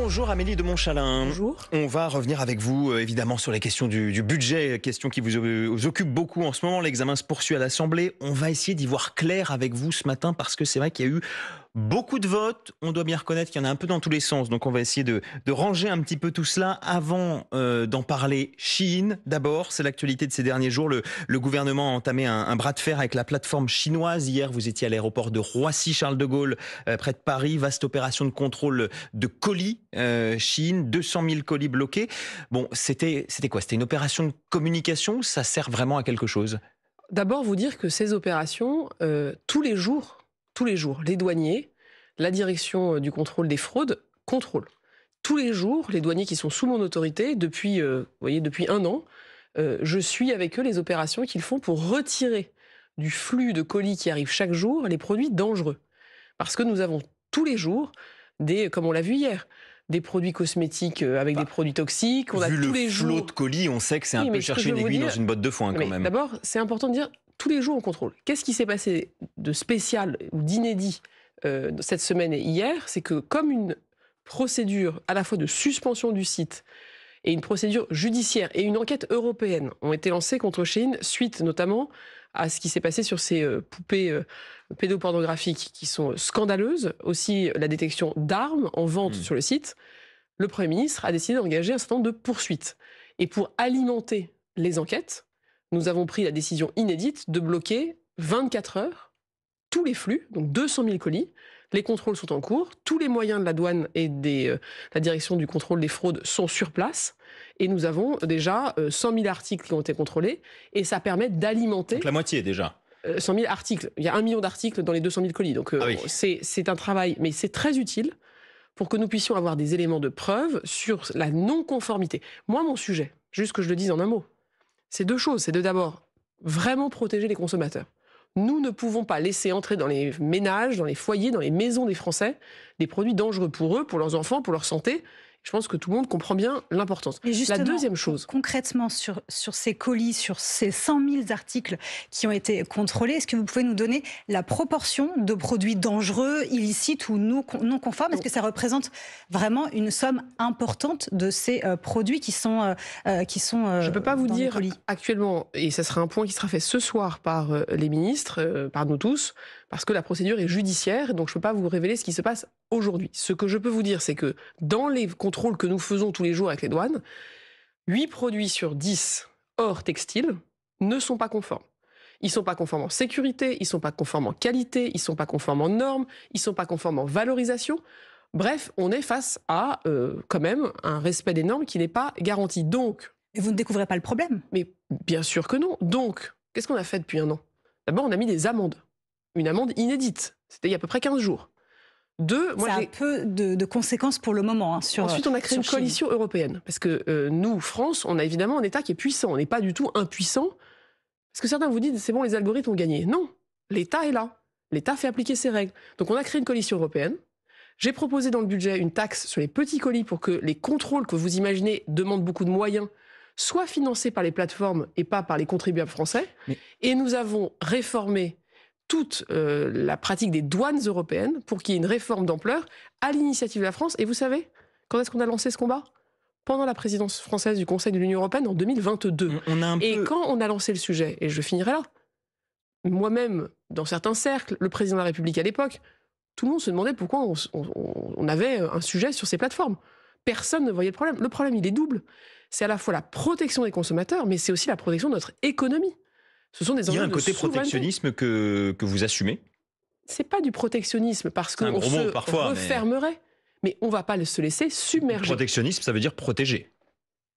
Bonjour Amélie de Montchalin. Bonjour. On va revenir avec vous évidemment sur les questions du budget, question qui vous occupe beaucoup en ce moment. L'examen se poursuit à l'Assemblée. On va essayer d'y voir clair avec vous ce matin parce que c'est vrai qu'il y a eu beaucoup de votes. On doit bien reconnaître qu'il y en a un peu dans tous les sens. Donc on va essayer de ranger un petit peu tout cela. Avant d'en parler, Shein d'abord, c'est l'actualité de ces derniers jours. Le gouvernement a entamé un bras de fer avec la plateforme chinoise. Hier, vous étiez à l'aéroport de Roissy-Charles de Gaulle, près de Paris. Vaste opération de contrôle de colis. Shein, 200 000 colis bloqués. Bon, c'était quoi? C'était une opération de communication? Ça sert vraiment à quelque chose? D'abord, vous dire que ces opérations, tous les jours, les douaniers, la direction du contrôle des fraudes contrôlent. Tous les jours, les douaniers qui sont sous mon autorité, depuis, depuis 1 an, je suis avec eux les opérations qu'ils font pour retirer du flux de colis qui arrive chaque jour les produits dangereux. Parce que nous avons tous les jours comme on l'a vu hier, des produits cosmétiques avec des produits toxiques. On a tous les jours. Vu le flot de colis, on sait que c'est un peu chercher une aiguille dans une botte de foin quand même. D'abord, c'est important de dire, tous les jours on contrôle. Qu'est-ce qui s'est passé de spécial ou d'inédit cette semaine et hier? C'est que comme une procédure à la fois de suspension du site et une procédure judiciaire et une enquête européenne ont été lancées contre Shein suite notamment à ce qui s'est passé sur ces poupées pédopornographiques qui sont scandaleuses, aussi la détection d'armes en vente sur le site, le Premier ministre a décidé d'engager un certain nombre de poursuites. Et pour alimenter les enquêtes, nous avons pris la décision inédite de bloquer 24 heures tous les flux, donc 200 000 colis. Les contrôles sont en cours, tous les moyens de la douane et la direction du contrôle des fraudes sont sur place. Et nous avons déjà 100 000 articles qui ont été contrôlés et ça permet d'alimenter... Donc la moitié déjà. 100 000 articles. Il y a 1 million d'articles dans les 200 000 colis. Donc oui. C'est un travail, mais c'est très utile pour que nous puissions avoir des éléments de preuve sur la non-conformité. Moi, mon sujet, juste que je le dise en un mot, c'est 2 choses. C'est de d'abord vraiment protéger les consommateurs. Nous ne pouvons pas laisser entrer dans les ménages, dans les foyers, dans les maisons des Français, des produits dangereux pour eux, pour leurs enfants, pour leur santé. Je pense que tout le monde comprend bien l'importance. La deuxième chose... Concrètement, sur ces colis, sur ces 100 000 articles qui ont été contrôlés, est-ce que vous pouvez nous donner la proportion de produits dangereux, illicites ou non conformes? Est-ce que ça représente vraiment une somme importante de ces produits qui sont je ne peux pas vous dire actuellement, et ça sera un point qui sera fait ce soir par les ministres, par nous tous, parce que la procédure est judiciaire, donc je ne peux pas vous révéler ce qui se passe aujourd'hui. Ce que je peux vous dire, c'est que dans les contrôles que nous faisons tous les jours avec les douanes, 8 produits sur 10 hors textile ne sont pas conformes. Ils ne sont pas conformes en sécurité, ils ne sont pas conformes en qualité, ils ne sont pas conformes en normes, ils ne sont pas conformes en valorisation. Bref, on est face à quand même un respect des normes qui n'est pas garanti. Donc, et vous ne découvrez pas le problème? Mais bien sûr que non. Donc, qu'est-ce qu'on a fait depuis 1 an? D'abord, on a mis des amendes. Une amende inédite. C'était il y a à peu près 15 jours. Ça a peu de conséquences pour le moment. Ensuite, on a créé une coalition européenne. Parce que nous, France, on a évidemment un État qui est puissant. On n'est pas du tout impuissant. Parce que certains vous disent, c'est bon, les algorithmes ont gagné. Non, l'État est là. L'État fait appliquer ses règles. Donc on a créé une coalition européenne. J'ai proposé dans le budget une taxe sur les petits colis pour que les contrôles que vous imaginez demandent beaucoup de moyens soient financés par les plateformes et pas par les contribuables français. Et nous avons réformé toute la pratique des douanes européennes pour qu'il y ait une réforme d'ampleur à l'initiative de la France. Et vous savez, quand est-ce qu'on a lancé ce combat? Pendant la présidence française du Conseil de l'Union européenne en 2022. Quand on a lancé le sujet, et je finirai là, moi-même, dans certains cercles, le président de la République à l'époque, tout le monde se demandait pourquoi on avait un sujet sur ces plateformes. Personne ne voyait le problème. Le problème, il est double. C'est à la fois la protection des consommateurs, mais c'est aussi la protection de notre économie. Ce sont des enjeux de souveraineté. Il y a un côté protectionnisme que vous assumez? C'est pas du protectionnisme parce qu'on se refermerait, mais on va pas se laisser submerger. Protectionnisme, ça veut dire protéger.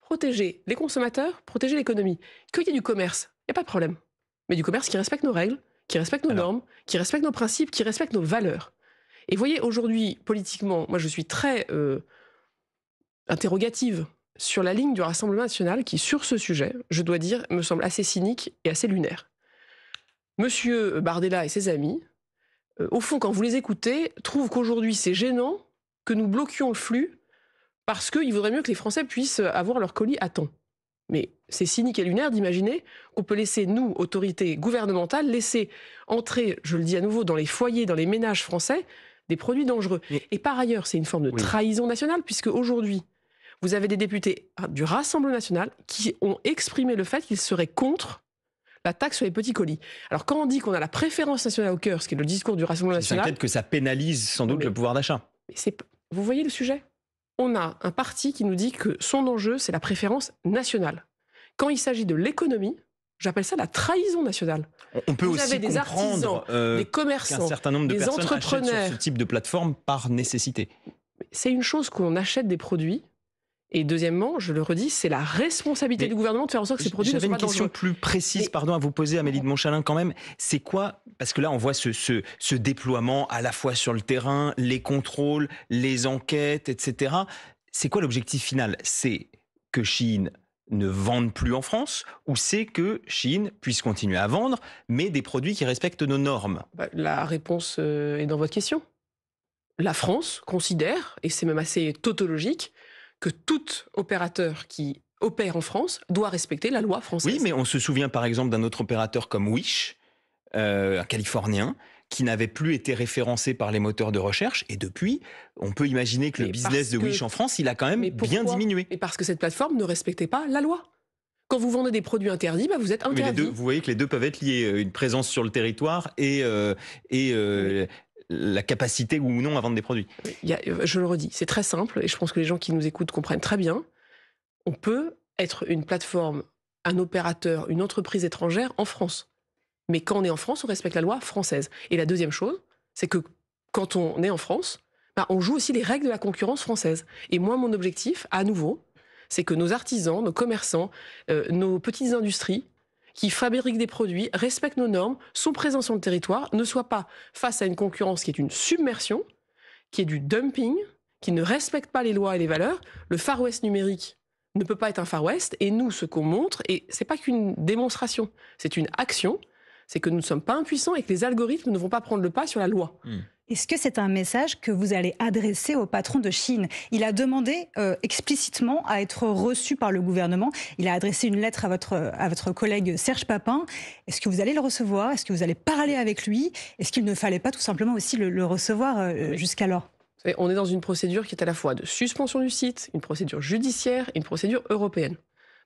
Protéger les consommateurs, protéger l'économie. Qu'il y ait du commerce, il n'y a pas de problème. Mais du commerce qui respecte nos règles, qui respecte nos normes, qui respecte nos principes, qui respecte nos valeurs. Et vous voyez, aujourd'hui, politiquement, moi je suis très interrogative sur la ligne du Rassemblement national qui, sur ce sujet, je dois dire, me semble assez cynique et assez lunaire. Monsieur Bardella et ses amis, au fond, quand vous les écoutez, trouvent qu'aujourd'hui c'est gênant que nous bloquions le flux parce qu'il vaudrait mieux que les Français puissent avoir leur colis à temps. Mais c'est cynique et lunaire d'imaginer qu'on peut laisser, nous, autorités gouvernementales, laisser entrer, je le dis à nouveau, dans les foyers, dans les ménages français, des produits dangereux. Et par ailleurs, c'est une forme de trahison nationale, puisque aujourd'hui, vous avez des députés du Rassemblement national qui ont exprimé le fait qu'ils seraient contre la taxe sur les petits colis. Alors quand on dit qu'on a la préférence nationale au cœur, ce qui est le discours du Rassemblement national... Peut-être que ça pénalise sans doute le pouvoir d'achat. Vous voyez le sujet ? On a un parti qui nous dit que son enjeu, c'est la préférence nationale. Quand il s'agit de l'économie, j'appelle ça la trahison nationale. On peut aussi des comprendre des commerçants, qu'un certain nombre de des personnes entrepreneurs achètent sur ce type de plateforme par nécessité. C'est une chose qu'on achète des produits. Et deuxièmement, je le redis, c'est la responsabilité du gouvernement de faire en sorte que ces produits ne soient pas dangereux. J'avais une question plus précise, à vous poser, Amélie de Montchalin, quand même. C'est quoi, parce que là, on voit ce déploiement à la fois sur le terrain, les contrôles, les enquêtes, etc. C'est quoi l'objectif final? C'est que Shein ne vende plus en France, ou c'est que Shein puisse continuer à vendre, mais des produits qui respectent nos normes? La réponse est dans votre question. La France considère, et c'est même assez tautologique, que tout opérateur qui opère en France doit respecter la loi française. Oui, mais on se souvient par exemple d'un autre opérateur comme Wish, un Californien, qui n'avait plus été référencé par les moteurs de recherche. Et depuis, on peut imaginer que le business de Wish en France, il a quand même bien diminué. Et parce que cette plateforme ne respectait pas la loi. Quand vous vendez des produits interdits, vous êtes interdit. Vous voyez que les deux peuvent être liés, une présence sur le territoire et la capacité ou non à vendre des produits. Je le redis, c'est très simple et je pense que les gens qui nous écoutent comprennent très bien. On peut être une plateforme, un opérateur, une entreprise étrangère en France. Mais quand on est en France, on respecte la loi française. Et la deuxième chose, c'est que quand on est en France, on joue aussi les règles de la concurrence française. Et moi, mon objectif, à nouveau, c'est que nos artisans, nos commerçants, nos petites industries qui fabriquent des produits, respectent nos normes, sont présents sur le territoire, ne soient pas face à une concurrence qui est une submersion, qui est du dumping, qui ne respecte pas les lois et les valeurs. Le Far West numérique ne peut pas être un Far West. Et nous, ce qu'on montre, et c'est pas qu'une démonstration, c'est une action, c'est que nous ne sommes pas impuissants et que les algorithmes ne vont pas prendre le pas sur la loi. Est-ce que c'est un message que vous allez adresser au patron de Shein? Il a demandé explicitement à être reçu par le gouvernement. Il a adressé une lettre à votre collègue Serge Papin. Est-ce que vous allez le recevoir? Est-ce que vous allez parler avec lui? Est-ce qu'il ne fallait pas tout simplement aussi le recevoir jusqu'alors? On est dans une procédure qui est à la fois de suspension du site, une procédure judiciaire et une procédure européenne.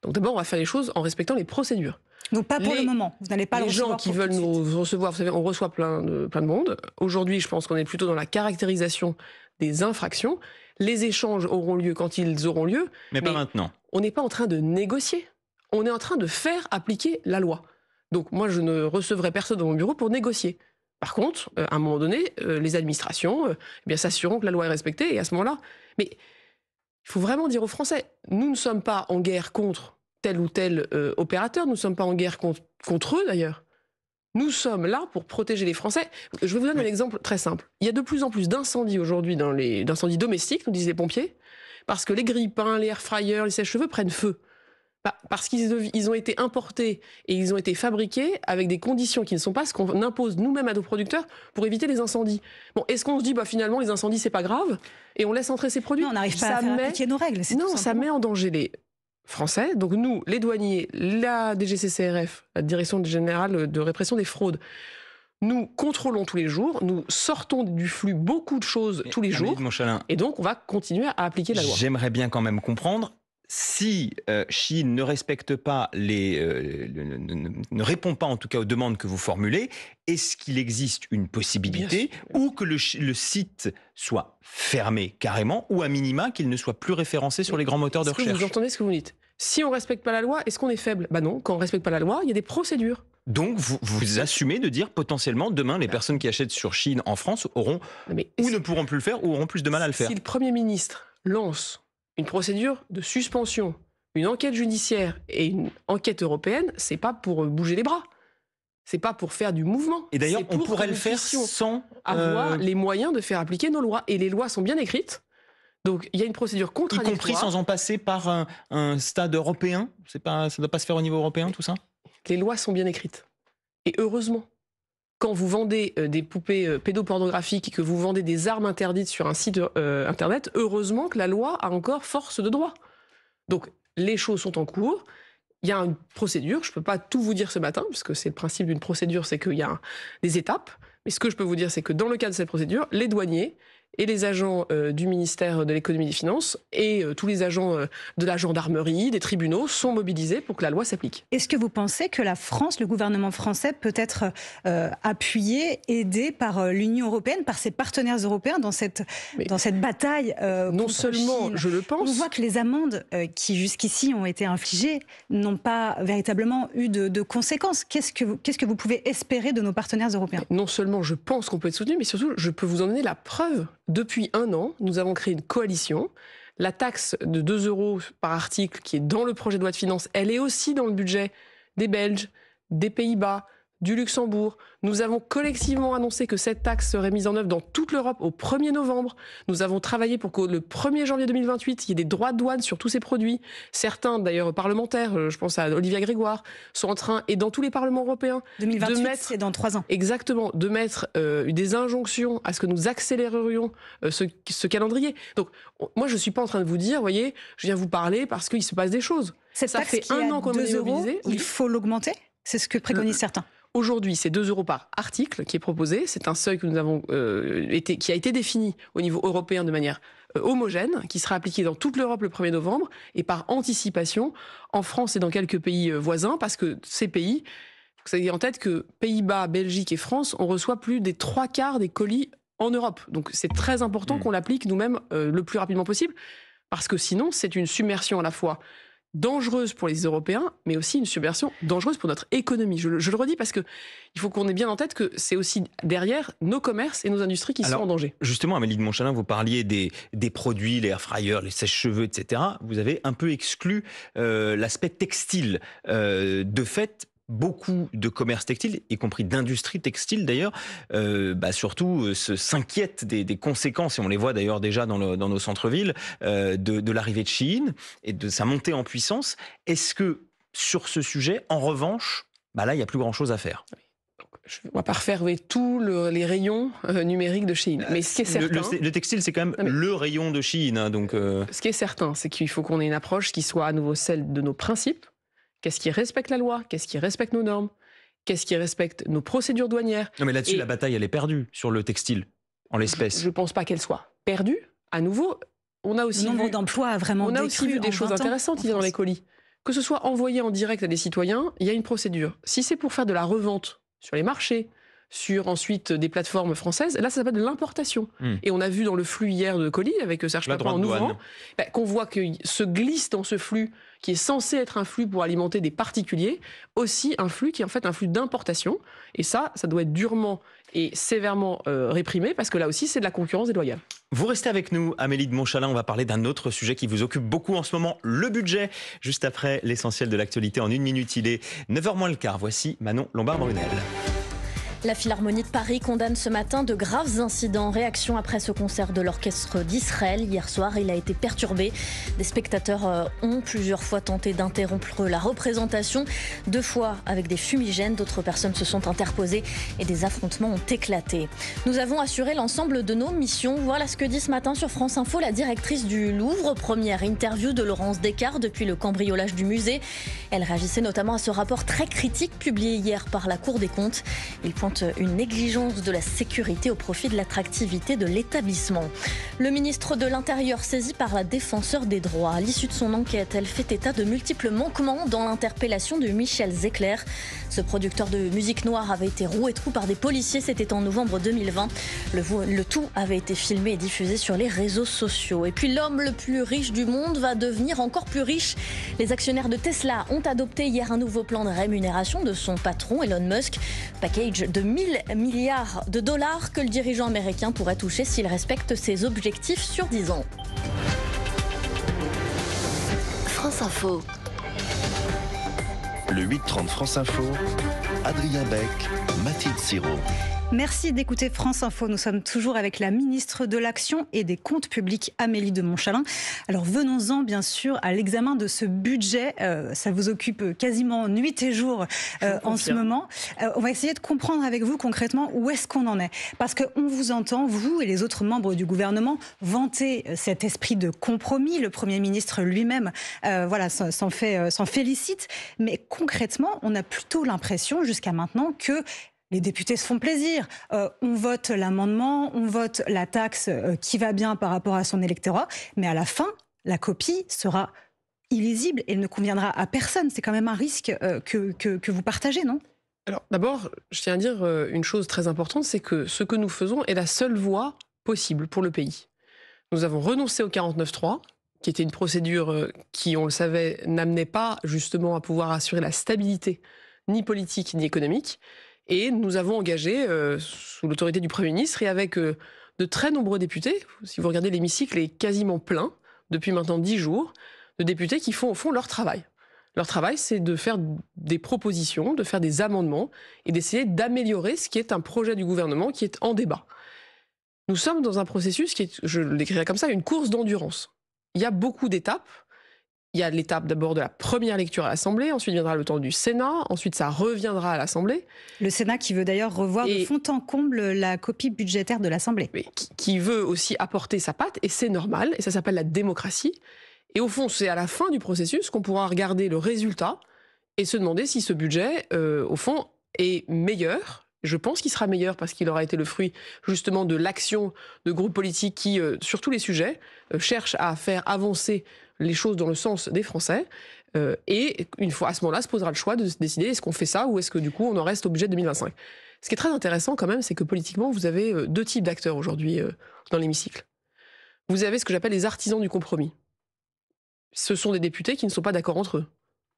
Donc d'abord, on va faire les choses en respectant les procédures. Donc pas pour le moment, vous n'allez pas le recevoir. Les gens qui veulent nous recevoir, vous savez, on reçoit plein de monde. Aujourd'hui, je pense qu'on est plutôt dans la caractérisation des infractions. Les échanges auront lieu quand ils auront lieu. Mais pas maintenant. On n'est pas en train de négocier. On est en train de faire appliquer la loi. Donc moi, je ne recevrai personne dans mon bureau pour négocier. Par contre, à un moment donné, les administrations s'assureront que la loi est respectée. Et à ce moment-là, mais il faut vraiment dire aux Français, nous ne sommes pas en guerre contre tel ou tel opérateur, nous ne sommes pas en guerre contre eux d'ailleurs. Nous sommes là pour protéger les Français. Je vais vous donner un exemple très simple. Il y a de plus en plus d'incendies aujourd'hui, d'incendies domestiques, nous disent les pompiers, parce que les grille-pains, les air-fryers, les sèche-cheveux prennent feu. Parce qu'ils ont été importés et ils ont été fabriqués avec des conditions qui ne sont pas ce qu'on impose nous-mêmes à nos producteurs pour éviter les incendies. Bon, est-ce qu'on se dit finalement les incendies c'est pas grave et on laisse entrer ces produits? Non, on n'arrive pas à faire appliquer nos règles. Non, ça met en danger les Français. Donc nous, les douaniers, la DGCCRF, la Direction générale de répression des fraudes, nous contrôlons tous les jours, nous sortons du flux beaucoup de choses tous les jours. Et donc on va continuer à appliquer la loi. J'aimerais bien quand même comprendre. Si Shein ne respecte pas ne répond pas en tout cas aux demandes que vous formulez, est-ce qu'il existe une possibilité ou que le site soit fermé carrément ou à minima qu'il ne soit plus référencé sur les grands moteurs de recherche? Vous entendez ce que vous dites? Si on ne respecte pas la loi, est-ce qu'on est faible? Non, quand on ne respecte pas la loi, il y a des procédures. Donc vous assumez de dire potentiellement demain les personnes qui achètent sur Shein en France auront ou ne pourront plus le faire ou auront plus de mal à le faire? Si le Premier ministre lance une procédure de suspension, une enquête judiciaire et une enquête européenne, c'est pas pour bouger les bras. C'est pas pour faire du mouvement. Et d'ailleurs, on pourrait le faire sans avoir les moyens de faire appliquer nos lois. Et les lois sont bien écrites. Donc, il y a une procédure contradictoire. Y compris sans en passer par un stade européen? Ça ne doit pas se faire au niveau européen, tout ça? Les lois sont bien écrites. Et heureusement. Quand vous vendez des poupées pédopornographiques et que vous vendez des armes interdites sur un site internet, heureusement que la loi a encore force de droit. Donc, les choses sont en cours. Il y a une procédure. Je ne peux pas tout vous dire ce matin, puisque c'est le principe d'une procédure, c'est qu'il y a des étapes. Mais ce que je peux vous dire, c'est que dans le cadre de cette procédure, les douaniers et les agents du ministère de l'économie et des finances et tous les agents de la gendarmerie, des tribunaux sont mobilisés pour que la loi s'applique. Est-ce que vous pensez que la France, le gouvernement français, peut être appuyé, aidé par l'Union européenne, par ses partenaires européens dans cette bataille non seulement, Chine. Je le pense... On voit que les amendes qui jusqu'ici ont été infligées n'ont pas véritablement eu de conséquences. Qu'est-ce que vous pouvez espérer de nos partenaires européens? Non seulement je pense qu'on peut être soutenu, mais surtout je peux vous en donner la preuve. Depuis 1 an, nous avons créé une coalition. La taxe de 2 € par article qui est dans le projet de loi de finances, elle est aussi dans le budget des Belges, des Pays-Bas, du Luxembourg. Nous avons collectivement annoncé que cette taxe serait mise en œuvre dans toute l'Europe au 1er novembre. Nous avons travaillé pour que le 1er janvier 2028, il y ait des droits de douane sur tous ces produits. Certains, d'ailleurs parlementaires, je pense à Olivia Grégoire, sont en train, et dans tous les parlements européens, 2028, c'est dans 3 ans. Exactement, de mettre des injonctions à ce que nous accélérerions ce calendrier. Donc, moi, je ne suis pas en train de vous dire, voyez, je viens vous parler parce qu'il se passe des choses. Cette Ça taxe fait qui 1 est à an qu'on 2 est €, mobilisé. il faut l'augmenter? C'est ce que préconisent certains. Aujourd'hui, c'est 2 € par article qui est proposé. C'est un seuil que nous avons qui a été défini au niveau européen de manière homogène, qui sera appliqué dans toute l'Europe le 1er novembre et par anticipation en France et dans quelques pays voisins, parce que ces pays, vous avez en tête que Pays-Bas, Belgique et France, on reçoit plus des 3/4 des colis en Europe. Donc c'est très important qu'on l'applique nous-mêmes le plus rapidement possible, parce que sinon c'est une submersion à la fois dangereuse pour les Européens, mais aussi une submersion dangereuse pour notre économie. Je le redis parce que il faut qu'on ait bien en tête que c'est aussi derrière nos commerces et nos industries qui sont en danger. Justement, Amélie de Montchalin, vous parliez des produits, les air fryers, les sèche-cheveux, etc. Vous avez un peu exclu l'aspect textile. De fait, beaucoup de commerces textiles, y compris d'industrie textile d'ailleurs, surtout s'inquiètent des conséquences, et on les voit d'ailleurs déjà dans nos centres-villes, de l'arrivée de Chine et de sa montée en puissance. Est-ce que sur ce sujet, en revanche, là, il n'y a plus grand-chose à faire? On ne va pas refaire tous les rayons numériques de Chine. Mais ce qui est certain... Le textile, c'est quand même le rayon de Chine. Hein, donc Ce qui est certain, c'est qu'il faut qu'on ait une approche qui soit à nouveau celle de nos principes. Qu'est-ce qui respecte la loi? Qu'est-ce qui respecte nos normes? Qu'est-ce qui respecte nos procédures douanières? Non, mais là-dessus, la bataille, elle est perdue sur le textile, en l'espèce. Je ne pense pas qu'elle soit perdue. À nouveau, on a aussi le nombre d'emplois a vraiment décru. On a aussi vu des choses intéressantes dans les colis. Que ce soit envoyé en direct à des citoyens, il y a une procédure. Si c'est pour faire de la revente sur les marchés, sur ensuite des plateformes françaises, là ça s'appelle de l'importation. Et on a vu dans le flux hier de colis avec Serge Papin en ouvrant, qu'on voit que se glisse dans ce flux qui est censé être un flux pour alimenter des particuliers, aussi un flux qui est en fait un flux d'importation. Et ça doit être durement et sévèrement réprimé, parce que là aussi c'est de la concurrence déloyale. Vous restez avec nous, Amélie de Montchalin. On va parler d'un autre sujet qui vous occupe beaucoup en ce moment, le budget. Juste après l'essentiel de l'actualité en 1 minute, il est 9h moins le quart. Voici Manon Lombard-Brunel. La Philharmonie de Paris condamne ce matin de graves incidents en réaction après ce concert de l'orchestre d'Israël. Hier soir, il a été perturbé. Des spectateurs ont plusieurs fois tenté d'interrompre la représentation. 2 fois avec des fumigènes. D'autres personnes se sont interposées et des affrontements ont éclaté. Nous avons assuré l'ensemble de nos missions. Voilà ce que dit ce matin sur France Info la directrice du Louvre. Première interview de Laurence Descartes depuis le cambriolage du musée. Elle réagissait notamment à ce rapport très critique publié hier par la Cour des comptes. Il pointe une négligence de la sécurité au profit de l'attractivité de l'établissement. Le ministre de l'Intérieur saisi par la défenseur des droits. À l'issue de son enquête, elle fait état de multiples manquements dans l'interpellation de Michel Zecler. Ce producteur de musique noire avait été roué de coups par des policiers. C'était en novembre 2020. Le tout avait été filmé et diffusé sur les réseaux sociaux. Et puis l'homme le plus riche du monde va devenir encore plus riche. Les actionnaires de Tesla ont adopté hier un nouveau plan de rémunération de son patron Elon Musk. Package de 1 000 milliards de dollars que le dirigeant américain pourrait toucher s'il respecte ses objectifs sur 10 ans. France Info. Le 8h30 France Info, Adrien Beck, Mathilde Siraud. Merci d'écouter France Info. Nous sommes toujours avec la ministre de l'Action et des Comptes Publics, Amélie de Montchalin. Alors venons-en bien sûr à l'examen de ce budget. Ça vous occupe quasiment nuit et jour en ce moment. On va essayer de comprendre avec vous concrètement où est-ce qu'on en est. Parce qu'on vous entend, vous et les autres membres du gouvernement, vanter cet esprit de compromis. Le Premier ministre lui-même s'en félicite. Mais concrètement, on a plutôt l'impression jusqu'à maintenant que Les députés se font plaisir. On vote l'amendement, on vote la taxe qui va bien par rapport à son électorat, mais à la fin, la copie sera illisible et ne conviendra à personne. C'est quand même un risque que vous partagez, non ? Alors, d'abord, je tiens à dire une chose très importante, c'est que ce que nous faisons est la seule voie possible pour le pays. Nous avons renoncé au 49.3, qui était une procédure qui, on le savait, n'amenait pas justement à pouvoir assurer la stabilité, ni politique, ni économique. Et nous avons engagé, sous l'autorité du Premier ministre et avec de très nombreux députés, si vous regardez l'hémicycle est quasiment plein, depuis maintenant 10 jours, de députés qui font au fond leur travail. Leur travail, c'est de faire des propositions, de faire des amendements et d'essayer d'améliorer ce qui est un projet du gouvernement qui est en débat. Nous sommes dans un processus qui est, je le décrirais comme ça, une course d'endurance. Il y a beaucoup d'étapes. Il y a l'étape d'abord de la première lecture à l'Assemblée, ensuite viendra le temps du Sénat, ensuite ça reviendra à l'Assemblée. Le Sénat qui veut d'ailleurs revoir de fond en comble la copie budgétaire de l'Assemblée. Mais qui veut aussi apporter sa patte, et c'est normal, et ça s'appelle la démocratie. Et au fond, c'est à la fin du processus qu'on pourra regarder le résultat et se demander si ce budget, au fond, est meilleur. Je pense qu'il sera meilleur parce qu'il aura été le fruit justement de l'action de groupes politiques qui, sur tous les sujets, cherchent à faire avancer les choses dans le sens des Français. Et une fois à ce moment-là, se posera le choix de se décider est-ce qu'on fait ça ou est-ce que du coup on en reste au budget de 2025. Ce qui est très intéressant quand même, c'est que politiquement, vous avez deux types d'acteurs aujourd'hui dans l'hémicycle. Vous avez ce que j'appelle les artisans du compromis. Ce sont des députés qui ne sont pas d'accord entre eux.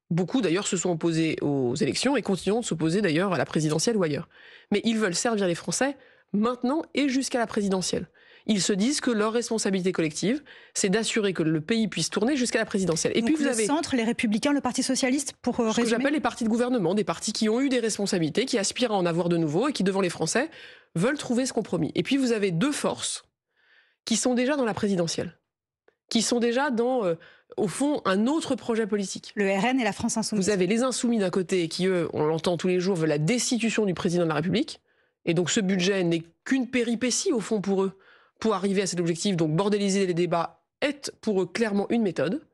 Beaucoup d'ailleurs se sont opposés aux élections et continueront de s'opposer d'ailleurs à la présidentielle ou ailleurs. Mais ils veulent servir les Français maintenant et jusqu'à la présidentielle. Ils se disent que leur responsabilité collective, c'est d'assurer que le pays puisse tourner jusqu'à la présidentielle. Et donc puis vous avez le centre, les Républicains, le Parti socialiste, pour résumer. Ce que j'appelle les partis de gouvernement, des partis qui ont eu des responsabilités, qui aspirent à en avoir de nouveaux et qui, devant les Français, veulent trouver ce compromis. Et puis vous avez deux forces qui sont déjà dans la présidentielle, qui sont déjà dans, au fond, un autre projet politique. Le RN et la France Insoumise. Vous avez les Insoumis d'un côté qui, eux, on l'entend tous les jours, veulent la destitution du président de la République. Et donc ce budget n'est qu'une péripétie, au fond, pour eux, pour arriver à cet objectif. Donc bordéliser les débats est pour eux clairement une méthode.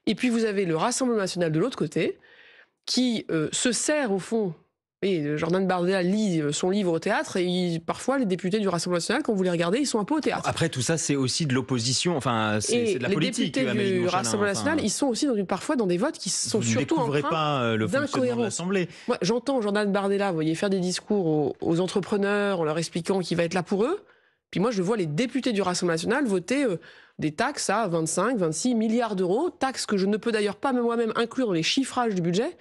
Et puis vous avez le Rassemblement national de l'autre côté, qui se sert, au fond... Et Jordan Bardella lit son livre au théâtre et parfois les députés du Rassemblement national, quand vous les regardez, ils sont un peu au théâtre. Après tout ça, c'est aussi de l'opposition, enfin c'est de la politique. Les députés du Rassemblement national, ils sont aussi parfois dans des votes qui sont surtout empreints d'incohérence. Pas le fonctionnement de l'Assemblée. Moi, j'entends Jordan Bardella, vous voyez, faire des discours aux entrepreneurs en leur expliquant qu'il va être là pour eux. Puis moi, je vois les députés du Rassemblement national voter des taxes à 25, 26 milliards d'euros, taxes que je ne peux d'ailleurs pas moi-même inclure dans les chiffrages du budget.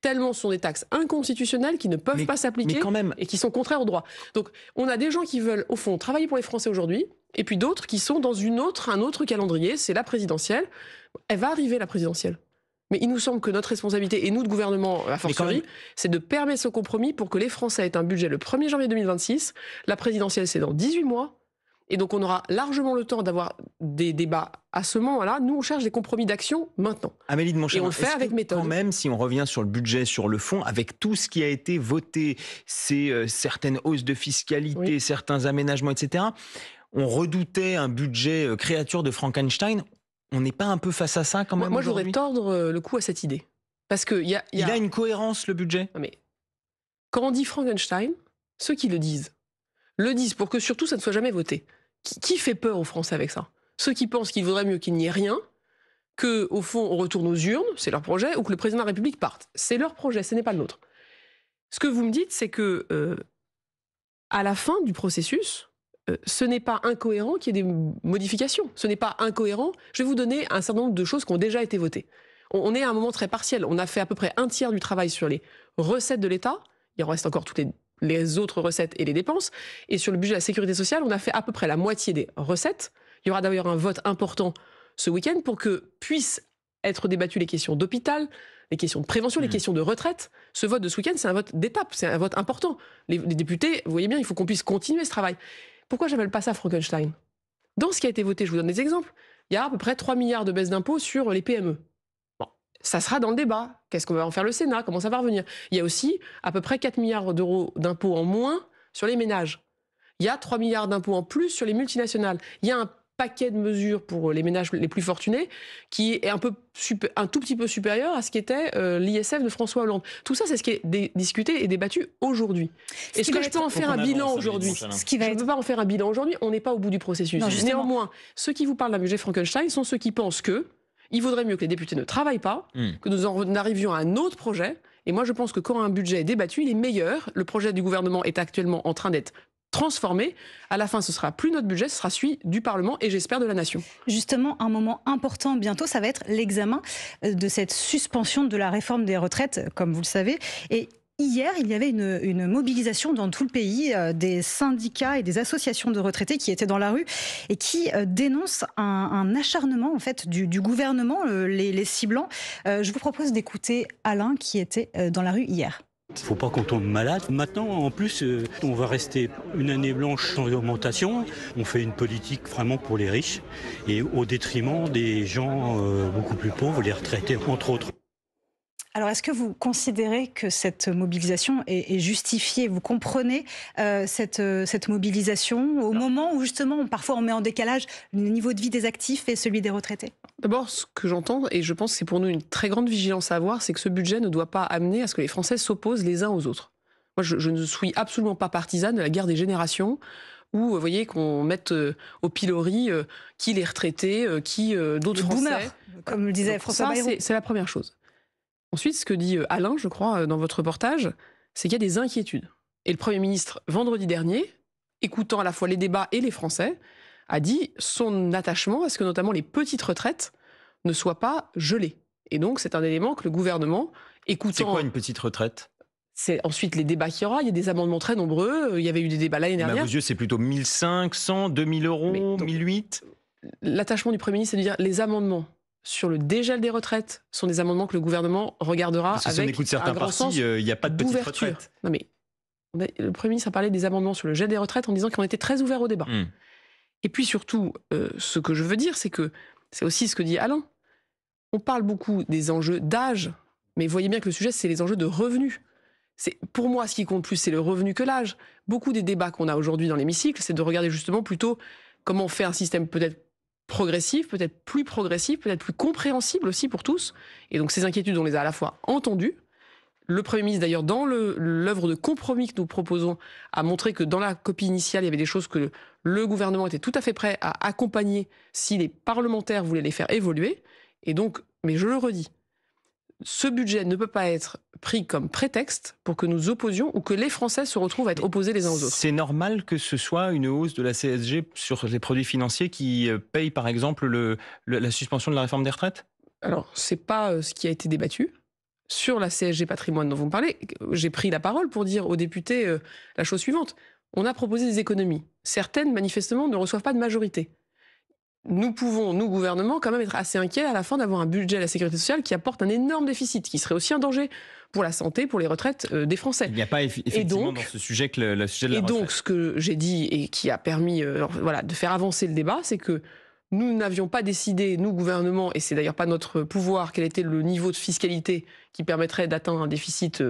Tellement ce sont des taxes inconstitutionnelles qui ne peuvent pas s'appliquer et qui sont contraires au droit. Donc on a des gens qui veulent, au fond, travailler pour les Français aujourd'hui, et puis d'autres qui sont dans un autre calendrier, c'est la présidentielle. Elle va arriver, la présidentielle. Mais il nous semble que notre responsabilité, et nous de gouvernement, a fortiori, c'est de permettre ce compromis pour que les Français aient un budget le 1er janvier 2026. La présidentielle, c'est dans 18 mois. Et donc on aura largement le temps d'avoir des débats à ce moment-là. Nous, on cherche des compromis d'action maintenant. Amélie de Montchalin, et on le fait avec méthode. Quand même, si on revient sur le budget, sur le fond, avec tout ce qui a été voté, c'est certaines hausses de fiscalité, certains aménagements, etc. On redoutait un budget créature de Frankenstein. On n'est pas un peu face à ça quand même? Moi, je voudrais tordre le cou à cette idée. Parce que il a une cohérence, le budget. Mais quand on dit Frankenstein, ceux qui le disent pour que surtout ça ne soit jamais voté. Qui fait peur aux Français avec ça? Ceux qui pensent qu'il vaudrait mieux qu'il n'y ait rien, qu'au fond on retourne aux urnes, c'est leur projet, ou que le président de la République parte. C'est leur projet, ce n'est pas le nôtre. Ce que vous me dites, c'est que à la fin du processus, ce n'est pas incohérent qu'il y ait des modifications. Ce n'est pas incohérent. Je vais vous donner un certain nombre de choses qui ont déjà été votées. On est à un moment très partiel. On a fait à peu près un tiers du travail sur les recettes de l'État. Il en reste encore toutes les autres recettes et les dépenses. Et sur le budget de la sécurité sociale, on a fait à peu près la moitié des recettes. Il y aura d'ailleurs un vote important ce week-end pour que puissent être débattues les questions d'hôpital, les questions de prévention, les questions de retraite. Ce vote de ce week-end, c'est un vote d'étape, c'est un vote important. Les députés, vous voyez bien, il faut qu'on puisse continuer ce travail. Pourquoi j'appelle pas ça Frankenstein? Dans ce qui a été voté, je vous donne des exemples, il y a à peu près 3 milliards de baisse d'impôts sur les PME. Ça sera dans le débat. Qu'est-ce qu'on va en faire le Sénat? Comment ça va revenir? Il y a aussi à peu près 4 milliards d'euros d'impôts en moins sur les ménages. Il y a 3 milliards d'impôts en plus sur les multinationales. Il y a un paquet de mesures pour les ménages les plus fortunés qui est un tout petit peu supérieur à ce qu'était l'ISF de François Hollande. Tout ça, c'est ce qui est discuté et débattu aujourd'hui. Est-ce que je peux en faire un bilan aujourd'hui? Je ne peux pas en faire un bilan aujourd'hui, on n'est pas au bout du processus. Non, néanmoins, ceux qui vous parlent d'un budget Frankenstein sont ceux qui pensent qu'il vaudrait mieux que les députés ne travaillent pas, que nous en arrivions à un autre projet. Et moi, je pense que quand un budget est débattu, il est meilleur. Le projet du gouvernement est actuellement en train d'être transformé. À la fin, ce sera plus notre budget, ce sera celui du Parlement et j'espère de la nation. Justement, un moment important bientôt, ça va être l'examen de cette suspension de la réforme des retraites, comme vous le savez. Et hier, il y avait une mobilisation dans tout le pays des syndicats et des associations de retraités qui étaient dans la rue et qui dénoncent un acharnement en fait du gouvernement, les ciblant. Je vous propose d'écouter Alain qui était dans la rue hier. Il ne faut pas qu'on tombe malade. Maintenant, en plus, on va rester une année blanche sans augmentation. On fait une politique vraiment pour les riches et au détriment des gens beaucoup plus pauvres, les retraités, entre autres. Alors, est-ce que vous considérez que cette mobilisation est justifiée? Vous comprenez cette mobilisation au moment où, justement, parfois on met en décalage le niveau de vie des actifs et celui des retraités? D'abord, ce que j'entends, et je pense que c'est pour nous une très grande vigilance à avoir, c'est que ce budget ne doit pas amener à ce que les Français s'opposent les uns aux autres. Moi, je ne suis absolument pas partisane de la guerre des générations, où, vous voyez, qu'on mette au pilori qui les retraités, qui d'autres Français. Boomers, comme le disait François Bayrou. C'est la première chose. Ensuite, ce que dit Alain, je crois, dans votre reportage, c'est qu'il y a des inquiétudes. Et le Premier ministre, vendredi dernier, écoutant à la fois les débats et les Français, a dit son attachement à ce que notamment les petites retraites ne soient pas gelées. Et donc, c'est un élément que le gouvernement, écoutant... C'est quoi une petite retraite? C'est ensuite les débats qu'il y aura. Il y a des amendements très nombreux. Il y avait eu des débats l'année dernière. À vos yeux, c'est plutôt 1 500, 2 000 euros, 1 008? L'attachement du Premier ministre, c'est de dire les amendements sur le dégel des retraites sont des amendements que le gouvernement regardera avec si on écoute certains partis, il n'y a pas de petite retraite. Non mais le Premier ministre a parlé des amendements sur le gel des retraites en disant qu'on était très ouvert au débat. Et puis surtout, ce que je veux dire, c'est que c'est aussi ce que dit Alain. On parle beaucoup des enjeux d'âge, mais voyez bien que le sujet, c'est les enjeux de revenus. Pour moi, ce qui compte plus, c'est le revenu que l'âge. Beaucoup des débats qu'on a aujourd'hui dans l'hémicycle, c'est de regarder justement plutôt comment on fait un système peut-être progressif, peut-être plus compréhensible aussi pour tous. Et donc ces inquiétudes, on les a à la fois entendues. Le Premier ministre, d'ailleurs, dans l'œuvre de compromis que nous proposons, a montré que dans la copie initiale, il y avait des choses que le gouvernement était tout à fait prêt à accompagner si les parlementaires voulaient les faire évoluer. Et donc, mais je le redis, ce budget ne peut pas être pris comme prétexte pour que nous opposions ou que les Français se retrouvent à être opposés les uns aux autres. C'est normal que ce soit une hausse de la CSG sur les produits financiers qui paye par exemple la suspension de la réforme des retraites? Alors, c'est pas ce qui a été débattu. Sur la CSG patrimoine dont vous me parlez, j'ai pris la parole pour dire aux députés la chose suivante. On a proposé des économies. Certaines, manifestement, ne reçoivent pas de majorité. Nous pouvons, nous, gouvernement, quand même être assez inquiets à la fin d'avoir un budget de la sécurité sociale qui apporte un énorme déficit, qui serait aussi un danger pour la santé, pour les retraites des Français. Il n'y a pas effectivement dans ce sujet que le sujet de la retraite. Et donc, ce que j'ai dit et qui a permis de faire avancer le débat, c'est que nous n'avions pas décidé, nous, gouvernement, et c'est d'ailleurs pas notre pouvoir, quel était le niveau de fiscalité qui permettrait d'atteindre un déficit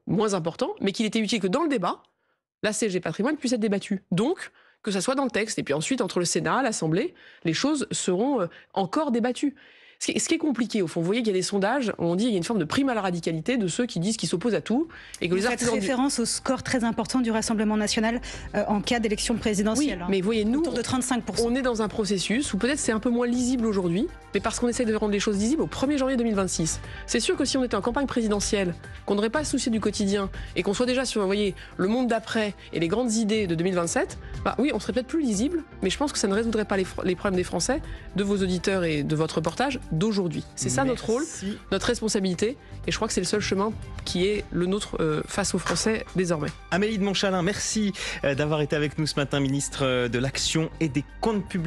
moins important, mais qu'il était utile que dans le débat, la CSG patrimoine puisse être débattue. Donc, que ça soit dans le texte. Et puis ensuite, entre le Sénat, l'Assemblée, les choses seront encore débattues. Ce qui est compliqué, au fond, vous voyez qu'il y a des sondages où on dit qu'il y a une forme de prime à la radicalité de ceux qui disent qu'ils s'opposent à tout. Et que vous faites référence au score très important du Rassemblement national en cas d'élection présidentielle. Oui, mais voyez, nous, autour de 35%. On est dans un processus où peut-être c'est un peu moins lisible aujourd'hui, mais parce qu'on essaie de rendre les choses lisibles au 1er janvier 2026. C'est sûr que si on était en campagne présidentielle, qu'on n'aurait pas à se soucier du quotidien et qu'on soit déjà sur, vous voyez, le monde d'après et les grandes idées de 2027, bah oui, on serait peut-être plus lisible, mais je pense que ça ne résoudrait pas les problèmes des Français, de vos auditeurs et de votre reportage d'aujourd'hui. C'est ça notre rôle, notre responsabilité, et je crois que c'est le seul chemin qui est le nôtre face aux Français désormais. Amélie de Montchalin, merci d'avoir été avec nous ce matin, ministre de l'Action et des Comptes Publics.